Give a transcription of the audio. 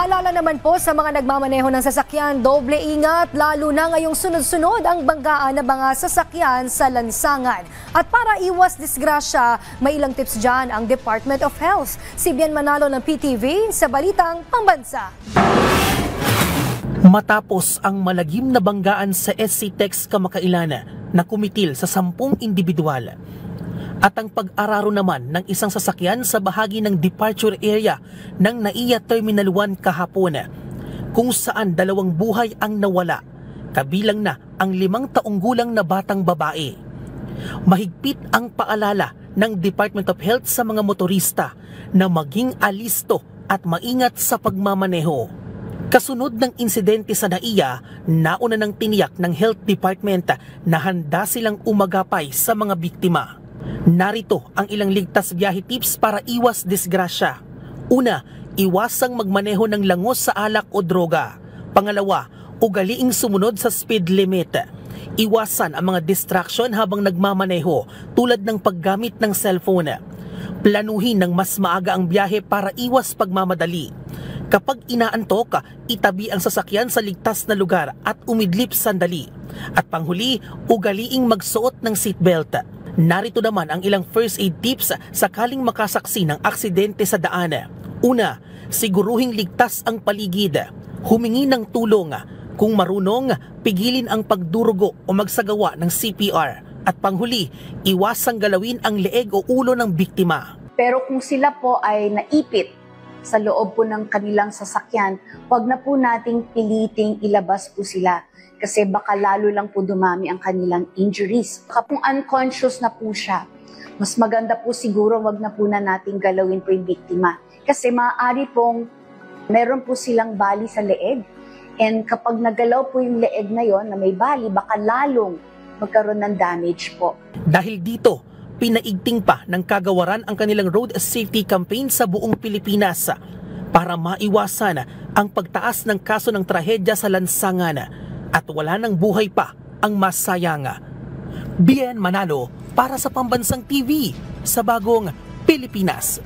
Paalala naman po sa mga nagmamaneho ng sasakyan, doble ingat lalo na ngayong sunod-sunod ang banggaan ng mga sasakyan sa lansangan. At para iwas disgrasya, may ilang tips dyan ang Department of Health. Si Bien Manalo ng PTV sa Balitang Pambansa. Matapos ang malagim na banggaan sa SC Tex kamakailan na kumitil sa 10 individual at ang pag-araro naman ng isang sasakyan sa bahagi ng departure area ng NAIA Terminal 1 kahapon kung saan 2 buhay ang nawala, kabilang na ang 5 taong gulang na batang babae. Mahigpit ang paalala ng Department of Health sa mga motorista na maging alisto at maingat sa pagmamaneho. Kasunod ng insidente sa NAIA, nauna ng tiniyak ng Health Department na handa silang umagapay sa mga biktima. Narito ang ilang ligtas biyahe tips para iwas disgrasya. Una, iwasang magmaneho ng langos sa alak o droga. Pangalawa, ugaliing sumunod sa speed limit. Iwasan ang mga distraction habang nagmamaneho tulad ng paggamit ng cellphone. Planuhin ng mas maaga ang biyahe para iwas pagmamadali. Kapag inaantok, itabi ang sasakyan sa ligtas na lugar at umidlip sandali. At panghuli, ugaliing magsuot ng seatbelt. Narito naman ang ilang first aid tips sakaling makasaksi ng aksidente sa daan. Una, siguruhing ligtas ang paligid. Humingi ng tulong. Kung marunong, pigilin ang pagdurugo o magsagawa ng CPR. At panghuli, iwasang galawin ang leeg o ulo ng biktima. Pero kung sila po ay naipit sa loob po ng kanilang sasakyan, huwag na po nating piliting ilabas po sila. Kasi baka lalo lang po dumami ang kanilang injuries. Kapag unconscious na po siya, mas maganda po siguro wag na po na nating galawin po yung biktima. Kasi maaari pong meron po silang bali sa leeg. And kapag nagalaw po yung leeg na yon na may bali, baka lalong magkaroon ng damage po. Dahil dito, pinaigting pa ng kagawaran ang kanilang road safety campaign sa buong Pilipinas para maiwasan ang pagtaas ng kaso ng trahedya sa lansangan at wala nang buhay pa ang masayang. Bien Manalo para sa Pambansang TV sa Bagong Pilipinas.